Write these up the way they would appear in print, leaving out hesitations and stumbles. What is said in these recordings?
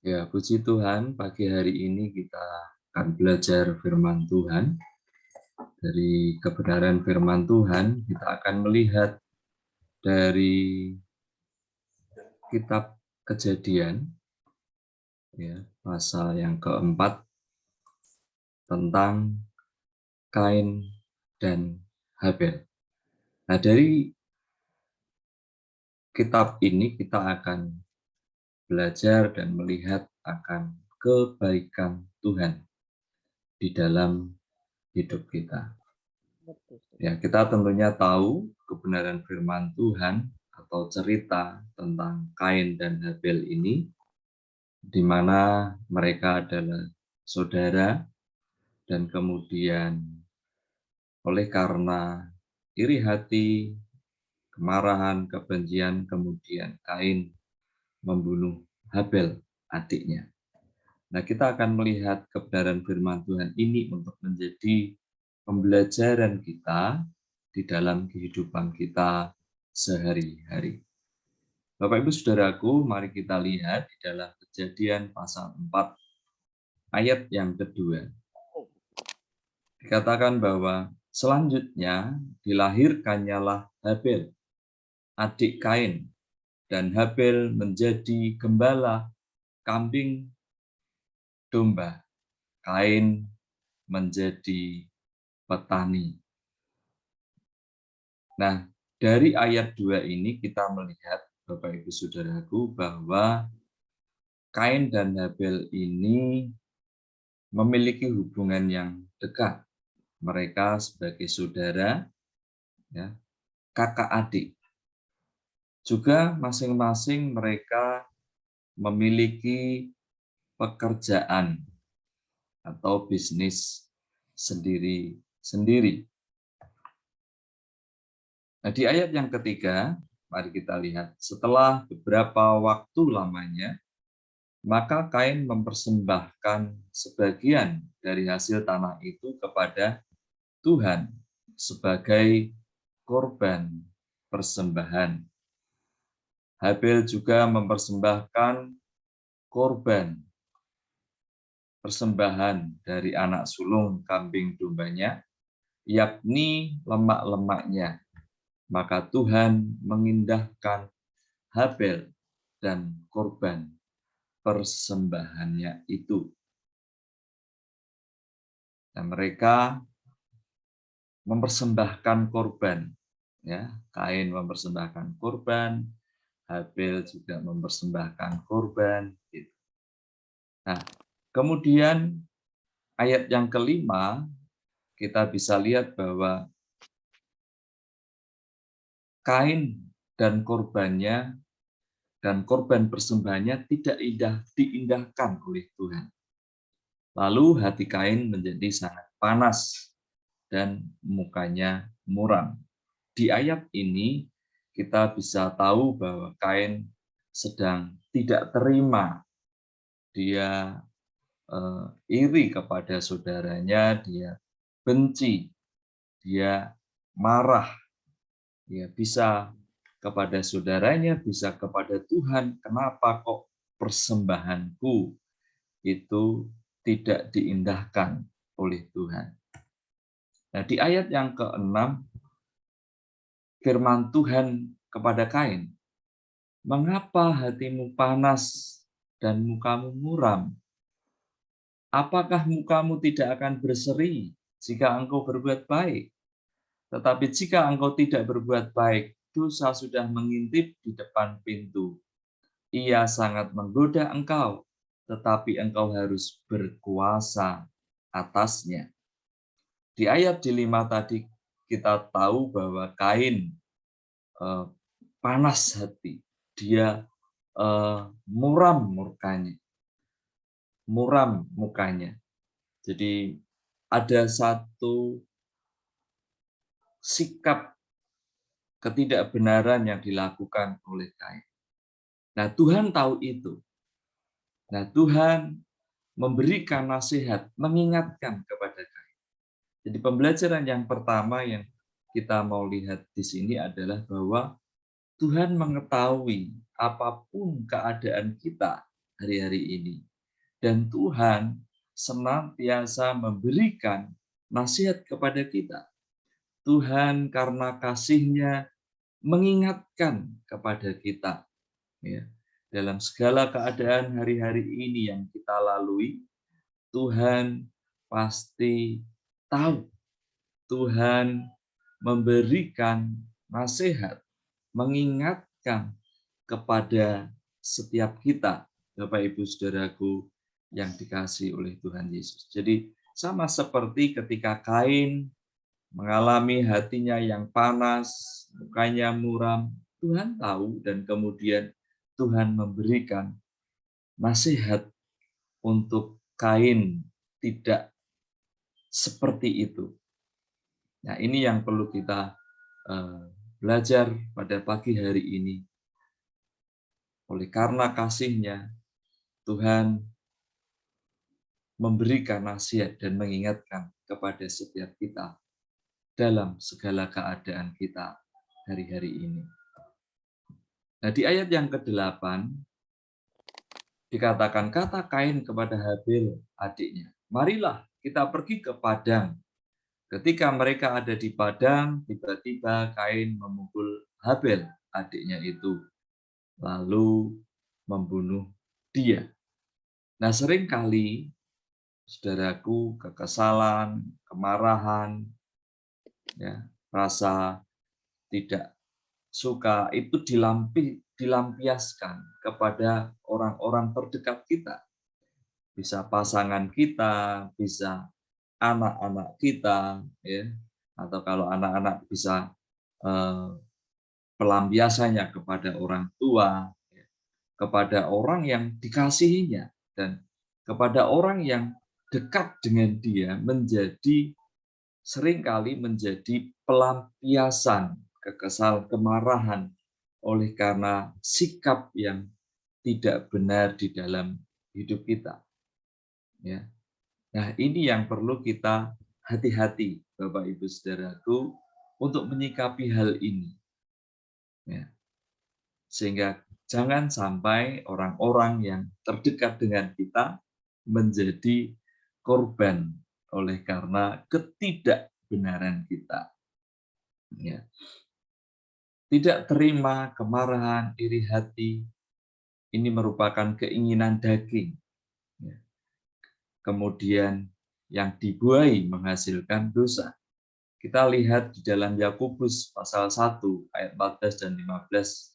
Ya, puji Tuhan, pagi hari ini kita akan belajar firman Tuhan. Dari kebenaran firman Tuhan, kita akan melihat dari kitab Kejadian, ya, pasal yang keempat, tentang Kain dan Habel. Nah, dari kitab ini kita akan belajar dan melihat akan kebaikan Tuhan di dalam hidup kita. Ya, kita tentunya tahu kebenaran firman Tuhan atau cerita tentang Kain dan Habel ini, di mana mereka adalah saudara, dan kemudian oleh karena iri hati, kemarahan, kebencian, kemudian Kain membunuh Habel, adiknya. Nah, kita akan melihat kebenaran firman Tuhan ini untuk menjadi pembelajaran kita di dalam kehidupan kita sehari-hari. Bapak Ibu Saudaraku, mari kita lihat di dalam Kejadian pasal 4 ayat yang kedua. Dikatakan bahwa selanjutnya dilahirkannyalah Habel, adik Kain, dan Habel menjadi gembala kambing domba. Kain menjadi petani. Nah, dari ayat 2 ini kita melihat, Bapak Ibu Saudaraku, bahwa Kain dan Habel ini memiliki hubungan yang dekat. Mereka sebagai saudara, ya, kakak adik. Juga masing-masing mereka memiliki pekerjaan atau bisnis sendiri-sendiri. Nah, di ayat yang ketiga, mari kita lihat. Setelah beberapa waktu lamanya, maka Kain mempersembahkan sebagian dari hasil tanah itu kepada Tuhan sebagai korban persembahan. Habel juga mempersembahkan korban persembahan dari anak sulung kambing dombanya, yakni lemak-lemaknya. Maka Tuhan mengindahkan Habel dan korban persembahannya itu. Dan mereka mempersembahkan korban, ya. Kain mempersembahkan korban, Habel juga mempersembahkan korban. Gitu. Nah, kemudian ayat yang kelima kita bisa lihat bahwa Kain dan korbannya dan korban persembahannya tidak diindahkan oleh Tuhan. Lalu hati Kain menjadi sangat panas dan mukanya muram. Di ayat ini kita bisa tahu bahwa Kain sedang tidak terima. Dia iri kepada saudaranya, dia benci, dia marah. Ya, bisa kepada saudaranya, bisa kepada Tuhan. Kenapa kok persembahanku itu tidak diindahkan oleh Tuhan? Nah, di ayat yang ke-6, firman Tuhan kepada Kain, "Mengapa hatimu panas dan mukamu muram? Apakah mukamu tidak akan berseri jika engkau berbuat baik? Tetapi jika engkau tidak berbuat baik, dosa sudah mengintip di depan pintu. Ia sangat menggoda engkau, tetapi engkau harus berkuasa atasnya." Di ayat di 5 tadi kita tahu bahwa Kain panas hati, dia muram mukanya. Jadi ada satu sikap ketidakbenaran yang dilakukan oleh Kain. Nah, Tuhan tahu itu. Nah, Tuhan memberikan nasihat, mengingatkan kepada Kain. Jadi pembelajaran yang pertama yang kita mau lihat di sini adalah bahwa Tuhan mengetahui apapun keadaan kita, hari-hari ini. Dan Tuhan senantiasa memberikan nasihat kepada kita. Tuhan karena kasih-Nya mengingatkan kepada kita, ya, dalam segala keadaan hari-hari ini yang kita lalui, Tuhan pasti tahu. Tuhan memberikan nasihat, mengingatkan kepada setiap kita, Bapak Ibu Saudaraku yang dikasihi oleh Tuhan Yesus. Jadi sama seperti ketika Kain mengalami hatinya yang panas, mukanya muram, Tuhan tahu dan kemudian Tuhan memberikan nasihat untuk Kain tidak seperti itu. Nah, ini yang perlu kita belajar pada pagi hari ini. Oleh karena kasih-Nya, Tuhan memberikan nasihat dan mengingatkan kepada setiap kita dalam segala keadaan kita hari-hari ini. Nah, di ayat yang ke-8 dikatakan kata Kain kepada Habil adiknya, "Marilah kita pergi ke padang." Ketika mereka ada di padang, tiba-tiba Kain memukul Habil adiknya itu, lalu membunuh dia. Nah, seringkali saudaraku, kekesalan, kemarahan, ya, rasa tidak suka itu dilampiaskan kepada orang-orang terdekat kita. Bisa pasangan kita, bisa anak-anak kita, ya, atau kalau anak-anak bisa pelampiasannya kepada orang tua, ya, kepada orang yang dikasihinya, dan kepada orang yang dekat dengan dia seringkali menjadi pelampiasan kemarahan oleh karena sikap yang tidak benar di dalam hidup kita. Ya. Nah, ini yang perlu kita hati-hati, Bapak Ibu Saudaraku, untuk menyikapi hal ini. Ya. Sehingga jangan sampai orang-orang yang terdekat dengan kita menjadi korban oleh karena ketidakbenaran kita. Ya. Tidak terima, kemarahan, iri hati, ini merupakan keinginan daging. Ya. Kemudian yang dibuai menghasilkan dosa. Kita lihat di dalam Yakobus pasal 1 ayat 14 dan 15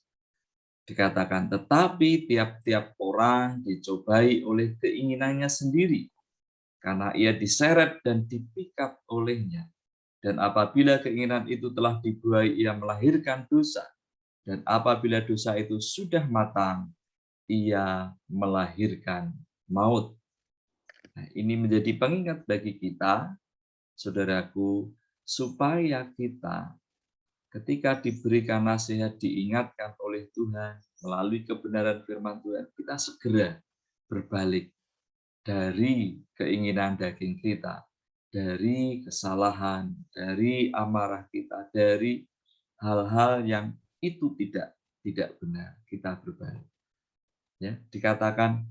dikatakan, tetapi tiap-tiap orang dicobai oleh keinginannya sendiri, karena ia diseret dan dipikat olehnya. Dan apabila keinginan itu telah dibuai, ia melahirkan dosa. Dan apabila dosa itu sudah matang, ia melahirkan maut. Nah, ini menjadi pengingat bagi kita, saudaraku, supaya kita ketika diberikan nasihat, diingatkan oleh Tuhan melalui kebenaran firman Tuhan, kita segera berbalik dari keinginan daging kita, dari kesalahan, dari amarah kita, dari hal-hal yang itu tidak benar, kita berbalik. Ya, dikatakan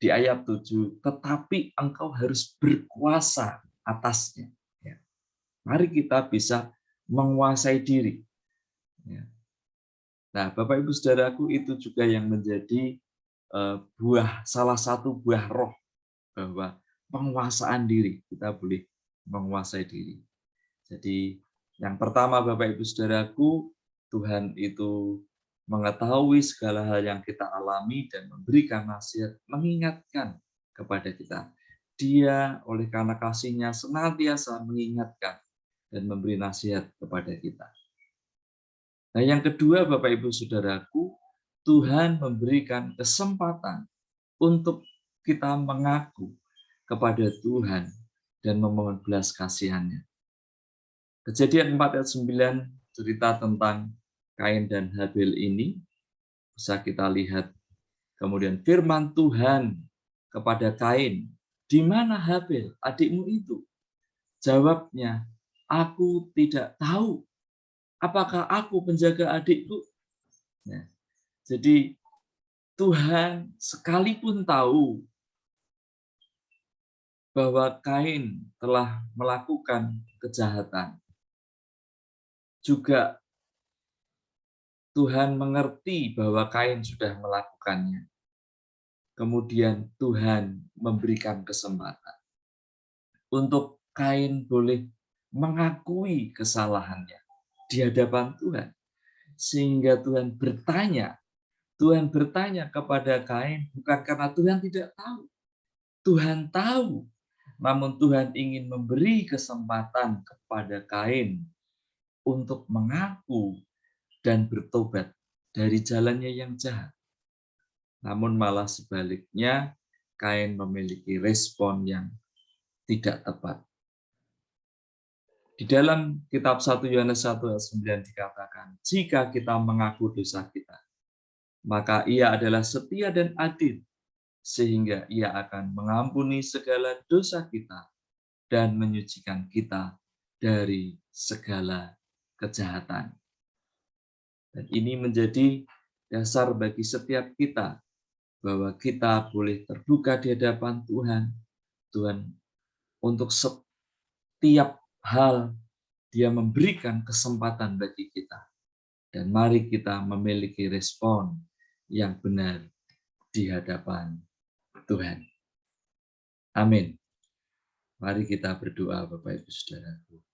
di ayat 7, tetapi engkau harus berkuasa atasnya. Ya. Mari kita bisa menguasai diri. Ya. Nah, Bapak Ibu Saudaraku, itu juga yang menjadi salah satu buah roh, bahwa penguasaan diri, kita boleh menguasai diri. Jadi yang pertama, Bapak Ibu Saudaraku, Tuhan itu mengetahui segala hal yang kita alami dan memberikan nasihat, mengingatkan kepada kita. Dia oleh karena kasih-Nya senantiasa mengingatkan dan memberi nasihat kepada kita. Nah, yang kedua, Bapak Ibu Saudaraku, Tuhan memberikan kesempatan untuk kita mengaku kepada Tuhan dan memohon belas kasihan-Nya. Kejadian 4 ayat 9 cerita tentang Kain dan Habil ini bisa kita lihat. Kemudian firman Tuhan kepada Kain, "Di mana Habil, adikmu itu?" Jawabnya, "Aku tidak tahu. Apakah aku penjaga adikku?" Nah, jadi Tuhan sekalipun tahu bahwa Kain telah melakukan kejahatan, juga Tuhan mengerti bahwa Kain sudah melakukannya. Kemudian Tuhan memberikan kesempatan untuk Kain boleh mengakui kesalahannya di hadapan Tuhan. Sehingga Tuhan bertanya kepada Kain bukan karena Tuhan tidak tahu. Tuhan tahu, namun Tuhan ingin memberi kesempatan kepada Kain untuk mengaku dan bertobat dari jalannya yang jahat. Namun malah sebaliknya, Kain memiliki respon yang tidak tepat. Di dalam kitab 1 Yohanes 1 ayat 9 dikatakan, jika kita mengaku dosa kita, maka ia adalah setia dan adil, sehingga ia akan mengampuni segala dosa kita dan menyucikan kita dari segala kejahatan. Dan ini menjadi dasar bagi setiap kita, bahwa kita boleh terbuka di hadapan Tuhan. Tuhan untuk setiap hal Dia memberikan kesempatan bagi kita. Dan mari kita memiliki respon yang benar di hadapan Tuhan. Amin. Mari kita berdoa, Bapak Ibu Saudaraku.